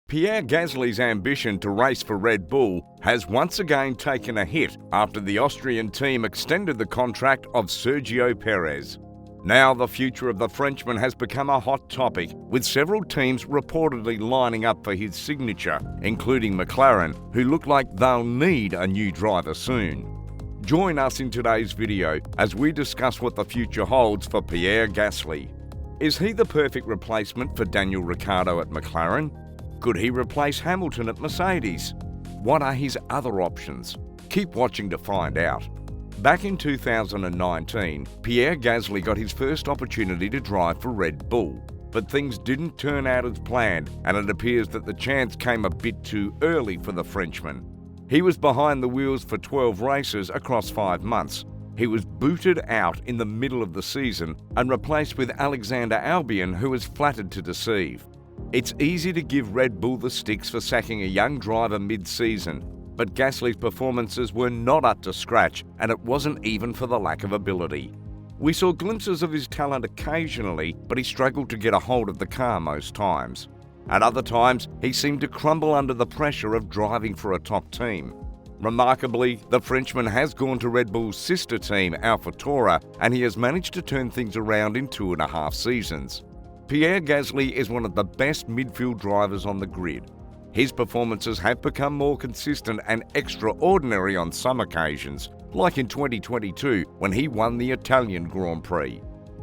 Pierre Gasly's ambition to race for Red Bull has once again taken a hit after the Austrian team extended the contract of Sergio Perez. Now the future of the Frenchman has become a hot topic, with several teams reportedly lining up for his signature, including McLaren, who look like they'll need a new driver soon. Join us in today's video as we discuss what the future holds for Pierre Gasly. Is he the perfect replacement for Daniel Ricciardo at McLaren? Could he replace Hamilton at Mercedes? What are his other options? Keep watching to find out. Back in 2019, Pierre Gasly got his first opportunity to drive for Red Bull, but things didn't turn out as planned, and it appears that the chance came a bit too early for the Frenchman. He was behind the wheels for 12 races across 5 months. He was booted out in the middle of the season and replaced with Alexander Albon, who was flattered to deceive. It's easy to give Red Bull the sticks for sacking a young driver mid-season, but Gasly's performances were not up to scratch, and it wasn't even for the lack of ability. We saw glimpses of his talent occasionally, but he struggled to get a hold of the car most times. At other times, he seemed to crumble under the pressure of driving for a top team. Remarkably, the Frenchman has gone to Red Bull's sister team, AlphaTauri, and he has managed to turn things around in 2.5 seasons. Pierre Gasly is one of the best midfield drivers on the grid. His performances have become more consistent and extraordinary on some occasions, like in 2022 when he won the Italian Grand Prix.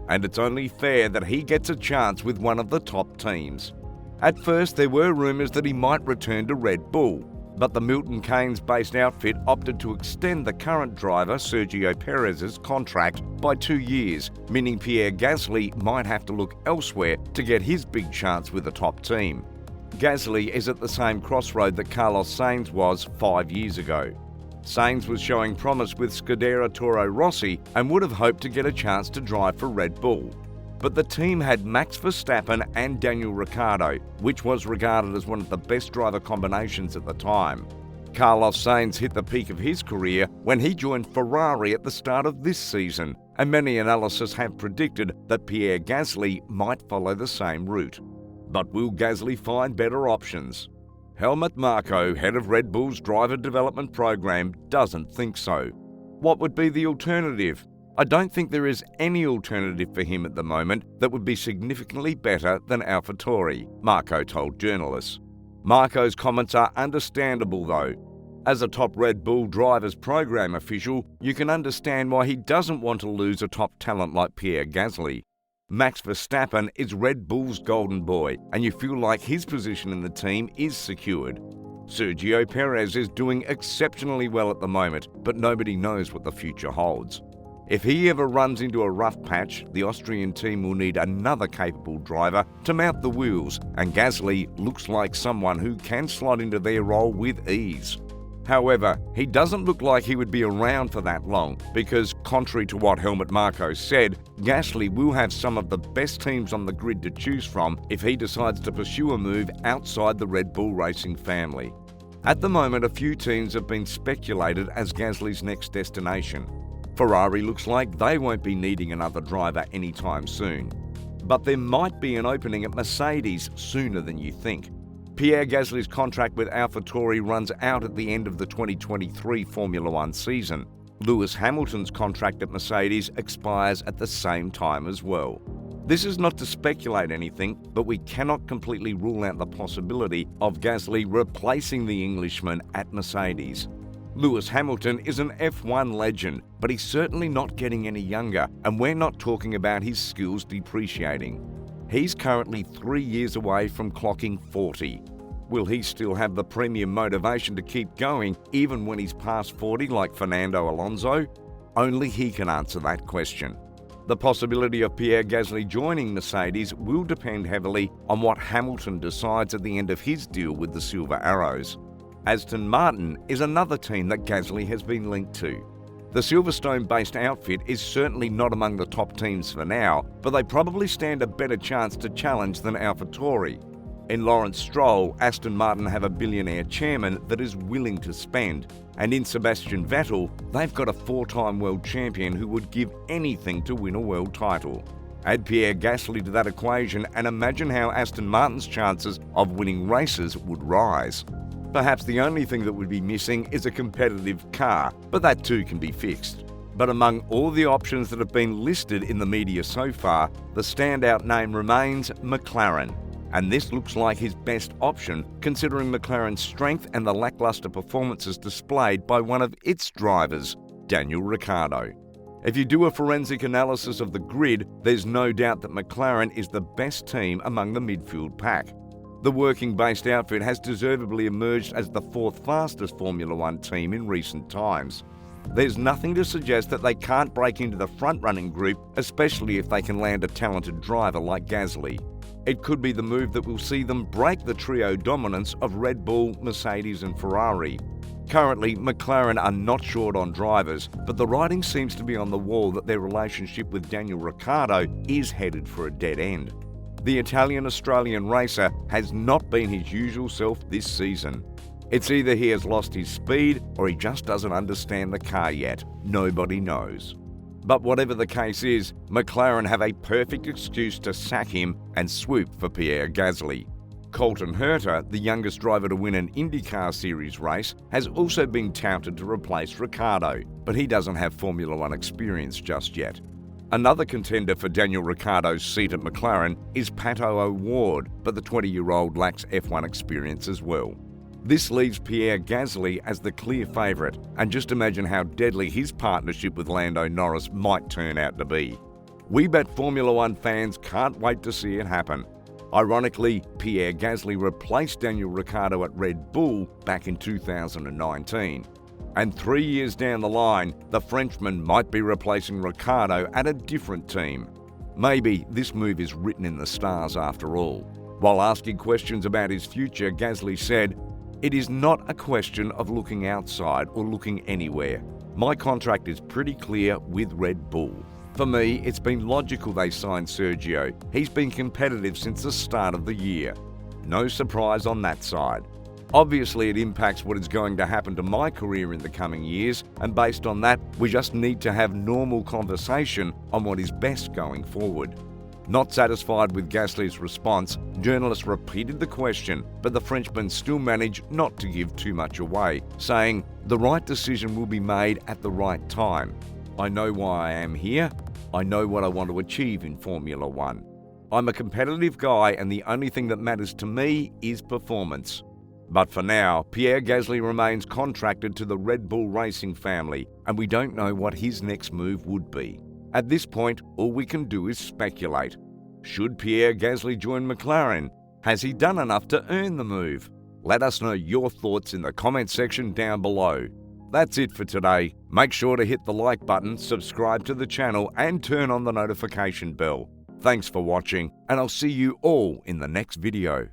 And it's only fair that he gets a chance with one of the top teams. At first, there were rumours that he might return to Red Bull, but the Milton Keynes-based outfit opted to extend the current driver Sergio Perez's contract by 2 years, meaning Pierre Gasly might have to look elsewhere to get his big chance with a top team. Gasly is at the same crossroad that Carlos Sainz was 5 years ago. Sainz was showing promise with Scuderia Toro Rossi and would have hoped to get a chance to drive for Red Bull. But the team had Max Verstappen and Daniel Ricciardo, which was regarded as one of the best driver combinations at the time. Carlos Sainz hit the peak of his career when he joined Ferrari at the start of this season, and many analysts have predicted that Pierre Gasly might follow the same route. But will Gasly find better options? Helmut Marko, head of Red Bull's driver development program, doesn't think so. What would be the alternative? I don't think there is any alternative for him at the moment that would be significantly better than AlphaTauri, Marko told journalists. Marko's comments are understandable though. As a top Red Bull drivers program official, you can understand why he doesn't want to lose a top talent like Pierre Gasly. Max Verstappen is Red Bull's golden boy, and you feel like his position in the team is secured. Sergio Perez is doing exceptionally well at the moment, but nobody knows what the future holds. If he ever runs into a rough patch, the Austrian team will need another capable driver to mount the wheels, and Gasly looks like someone who can slot into their role with ease. However, he doesn't look like he would be around for that long because, contrary to what Helmut Marko said, Gasly will have some of the best teams on the grid to choose from if he decides to pursue a move outside the Red Bull racing family. At the moment, a few teams have been speculated as Gasly's next destination. Ferrari looks like they won't be needing another driver anytime soon. But there might be an opening at Mercedes sooner than you think. Pierre Gasly's contract with AlphaTauri runs out at the end of the 2023 Formula One season. Lewis Hamilton's contract at Mercedes expires at the same time as well. This is not to speculate anything, but we cannot completely rule out the possibility of Gasly replacing the Englishman at Mercedes. Lewis Hamilton is an F1 legend, but he's certainly not getting any younger, and we're not talking about his skills depreciating. He's currently 3 years away from clocking 40. Will he still have the premium motivation to keep going even when he's past 40 like Fernando Alonso? Only he can answer that question. The possibility of Pierre Gasly joining Mercedes will depend heavily on what Hamilton decides at the end of his deal with the Silver Arrows. Aston Martin is another team that Gasly has been linked to. The Silverstone-based outfit is certainly not among the top teams for now, but they probably stand a better chance to challenge than AlphaTauri. In Lawrence Stroll, Aston Martin have a billionaire chairman that is willing to spend, and in Sebastian Vettel, they've got a 4-time world champion who would give anything to win a world title. Add Pierre Gasly to that equation and imagine how Aston Martin's chances of winning races would rise. Perhaps the only thing that would be missing is a competitive car, but that too can be fixed. But among all the options that have been listed in the media so far, the standout name remains McLaren. And this looks like his best option, considering McLaren's strength and the lackluster performances displayed by one of its drivers, Daniel Ricciardo. If you do a forensic analysis of the grid, there's no doubt that McLaren is the best team among the midfield pack. The working-based outfit has deservedly emerged as the fourth fastest Formula One team in recent times. There's nothing to suggest that they can't break into the front-running group, especially if they can land a talented driver like Gasly. It could be the move that will see them break the trio dominance of Red Bull, Mercedes and Ferrari. Currently, McLaren are not short on drivers, but the writing seems to be on the wall that their relationship with Daniel Ricciardo is headed for a dead end. The Italian-Australian racer has not been his usual self this season. It's either he has lost his speed or he just doesn't understand the car yet. Nobody knows. But whatever the case is, McLaren have a perfect excuse to sack him and swoop for Pierre Gasly. Colton Herta, the youngest driver to win an IndyCar Series race, has also been touted to replace Ricciardo, but he doesn't have Formula One experience just yet. Another contender for Daniel Ricciardo's seat at McLaren is Pato O'Ward, but the 20-year-old lacks F1 experience as well. This leaves Pierre Gasly as the clear favourite, and just imagine how deadly his partnership with Lando Norris might turn out to be. We bet Formula One fans can't wait to see it happen. Ironically, Pierre Gasly replaced Daniel Ricciardo at Red Bull back in 2019. And 3 years down the line, the Frenchman might be replacing Ricciardo at a different team. Maybe this move is written in the stars after all. While asking questions about his future, Gasly said, "It is not a question of looking outside or looking anywhere. My contract is pretty clear with Red Bull. For me, it's been logical they signed Sergio. He's been competitive since the start of the year. No surprise on that side. Obviously, it impacts what is going to happen to my career in the coming years, and based on that, we just need to have normal conversation on what is best going forward." Not satisfied with Gasly's response, journalists repeated the question, but the Frenchman still managed not to give too much away, saying, "The right decision will be made at the right time. I know why I am here. I know what I want to achieve in Formula One. I'm a competitive guy, and the only thing that matters to me is performance." But for now, Pierre Gasly remains contracted to the Red Bull Racing family, and we don't know what his next move would be. At this point, all we can do is speculate. Should Pierre Gasly join McLaren? Has he done enough to earn the move? Let us know your thoughts in the comment section down below. That's it for today. Make sure to hit the like button, subscribe to the channel, and turn on the notification bell. Thanks for watching, and I'll see you all in the next video.